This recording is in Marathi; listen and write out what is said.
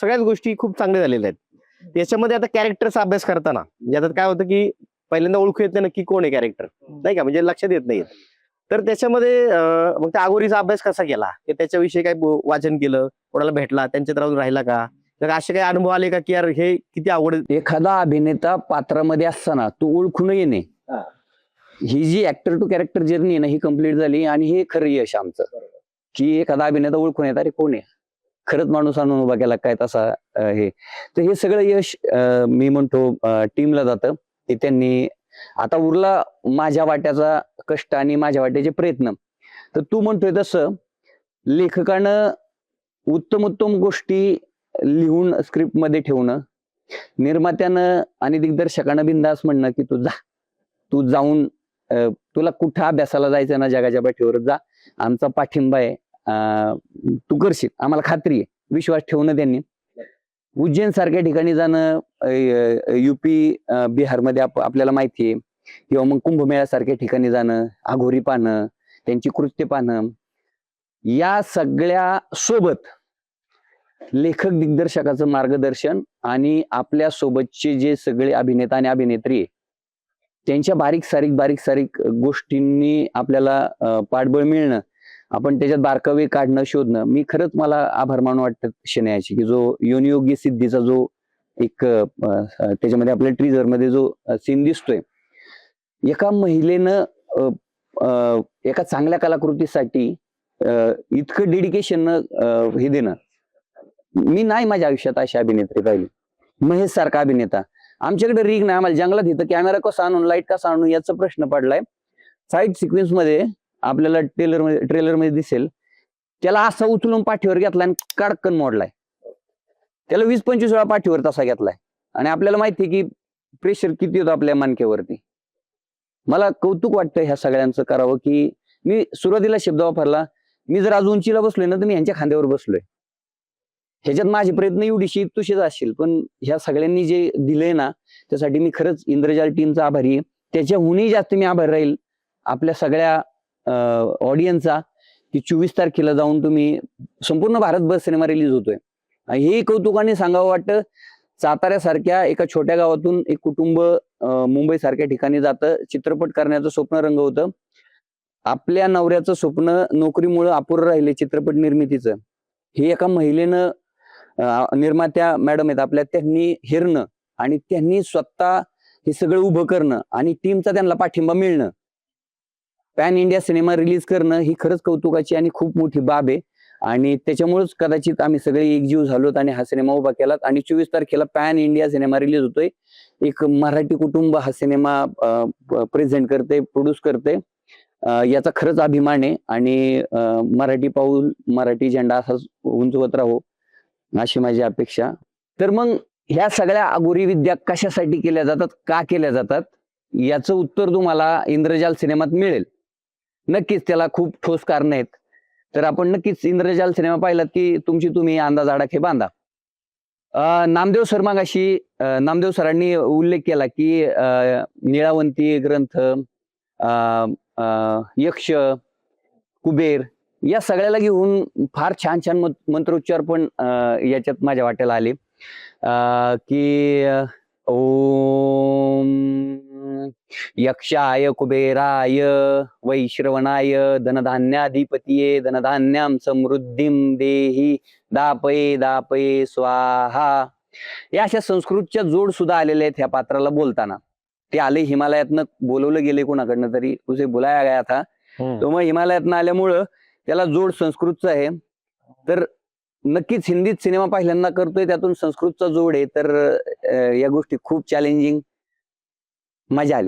सगळ्याच गोष्टी खूप चांगल्या झालेल्या आहेत. त्याच्यामध्ये आता कॅरेक्टरचा अभ्यास करताना म्हणजे आता काय होतं की पहिल्यांदा ओळखू येत नाही नक्की कोण आहे कॅरेक्टर, नाही का, म्हणजे लक्षात येत नाही. तर त्याच्यामध्ये मग त्या अघोरीचा अभ्यास कसा केला, की त्याच्याविषयी काय वाचन केलं, कोणाला भेटला, त्यांच्यात राहून राहिला का, तर असे काही अनुभव आले का की यार हे किती आवड. एखादा अभिनेता पात्रामध्ये असताना तो ओळखून येणे, ही जी ऍक्टर टू कॅरेक्टर जर्नी आहे ना, ही कम्प्लीट झाली. आणि हे खरं यश आमचं, की एखादा अभिनेता ओळखून येत अरे कोण आहे, खरंच माणूस आणून उभा केला काय तसा हे. तर हे सगळं यश मी म्हणतो टीमला जातं. ते त्यांनी आता उरला माझ्या वाट्याचा कष्ट आणि माझ्या वाट्याचे प्रयत्न. तर तू म्हणतोय तसं लेखकानं उत्तम उत्तम गोष्टी लिहून स्क्रिप्टमध्ये ठेवणं, निर्मात्यानं आणि दिग्दर्शकानं बिंदास म्हणणं की तू जाऊन तुला कुठं अभ्यासाला जायचं ना, जगाच्या पाठीवर जा, आमचा पाठिंबा आहे, तू करशील, आम्हाला खात्री आहे, विश्वास ठेवणं त्यांनी. उज्जैन सारख्या ठिकाणी जाणं, युपी बिहारमध्ये आपल्याला माहिती आहे, किंवा मग कुंभमेळा सारख्या ठिकाणी जाणं, अघोरी पाहणं, त्यांची कृत्य पाहणं, या सगळ्या सोबत लेखक दिग्दर्शकाचं मार्गदर्शन आणि आपल्या सोबतचे जे सगळे अभिनेता आणि अभिनेत्री त्यांच्या बारीक सारीक गोष्टींनी आपल्याला पाठबळ मिळणं, आपण त्याच्यात बारकावे काढणं, शोधणं. मी खरंच मला आभार मानू वाटतं शनायाची, की जो योनियोगी सिद्धीचा जो एक त्याच्यामध्ये आपल्या ट्रीजर मध्ये जो सीन दिसतोय, एका महिलेनं एका चांगल्या कलाकृतीसाठी इतकं डेडिकेशन हे देणं, मी नाही माझ्या आयुष्यात अशी अभिनेत्री पाहिली. महेश सारखा अभिनेता. आमच्याकडे रिग नाही, आम्हाला जंगलात इथं कॅमेरा कसा आणून, लाईट कसा आणून याचा प्रश्न पडलाय. फाईट सिक्वेन्स मध्ये आपल्याला ट्रेलर मध्ये दिसेल, त्याला असा उचलून पाठीवर घेतलाय आणि कडकन मोडलाय. त्याला 20-25 वेळा पाठीवर तसा घेतलाय. आणि आपल्याला माहिती आहे की प्रेशर किती होतं आपल्या मानक्यावरती. मला कौतुक वाटतं ह्या सगळ्यांचं करावं, की मी सुरुवातीला शब्द वापरला, मी जर आज उंचीला बसलोय ना तर मी यांच्या खांद्यावर बसलोय. ह्याच्यात माझे प्रयत्न एवढीशी तुझेच असतील, पण ह्या सगळ्यांनी जे दिलंय ना, त्यासाठी मी खरंच इंद्रजाल टीमचा आभारी आहे. त्याच्याहूनही जास्त मी आभार राहील आपल्या सगळ्या ऑडियन्सचा, की 24 तारखेला जाऊन तुम्ही संपूर्ण भारतभर सिनेमा रिलीज होतोय. हे कौतुकाने सांगावं वाटतं. साताऱ्यासारख्या एका छोट्या गावातून एक कुटुंब मुंबई सारख्या ठिकाणी जातं, चित्रपट करण्याचं स्वप्न रंगवतं. आपल्या नवऱ्याचं स्वप्न नोकरीमुळे अपुरं राहिले चित्रपट निर्मितीचं, हे एका महिलेनं, निर्मात्या मॅडम आहेत आपल्या, त्यांनी हेरणं आणि त्यांनी स्वतः हे सगळं उभं करणं आणि टीमचा त्यांना पाठिंबा मिळणं, पॅन इंडिया सिनेमा रिलीज करणं, ही खरंच कौतुकाची आणि खूप मोठी बाब आहे. आणि त्याच्यामुळेच कदाचित आम्ही सगळे एकजीव झालोत आणि हा सिनेमा उभा केलात. आणि 24 तारखेला पॅन इंडिया सिनेमा रिलीज होतोय. एक मराठी कुटुंब हा सिनेमा प्रेझेंट करते, प्रोड्यूस करते, याचा खरंच अभिमान आहे. आणि मराठी पाऊल, मराठी झेंडा असाच उंचवत राहो अशी माझी अपेक्षा. तर मग ह्या सगळ्या अघोरी विद्या कशासाठी केल्या जातात, का केल्या जातात, याचं उत्तर तुम्हाला इंद्रजाल सिनेमात मिळेल. नक्कीच त्याला खूप ठोस कारण आहेत. तर आपण नक्कीच इंद्रजाल सिनेमा पाहिलात की तुम्ही अंदाज आडाखे बांधा. नामदेव सर मागाशी नामदेव सरांनी उल्लेख केला की निळावंती ग्रंथ, यक्ष, कुबेर, या सगळ्याला घेऊन फार छान छान मंत्रोच्चार पण याच्यात माझ्या वाट्याला आले, की ओम यक्षाय कुबेराय वैश्रवणाय धनधान्याधिपतीये धनधान्यां समृद्धीं देही दापये दापये स्वाहा. या अशा संस्कृतच्या जोड सुद्धा आलेल्या आहेत ह्या पात्राला बोलताना. ते आले हिमालयातनं, बोलवलं गेले कोणाकडनं तरी, उसे बुलाया गया था. तो मग हिमालयातनं आल्यामुळं त्याला जोड संस्कृतचा आहे. तर नक्कीच हिंदीत सिनेमा पहिल्यांदा करतोय, त्यातून संस्कृतचा जोड आहे. तर या गोष्टी खूप चॅलेंजिंग, मजा आली.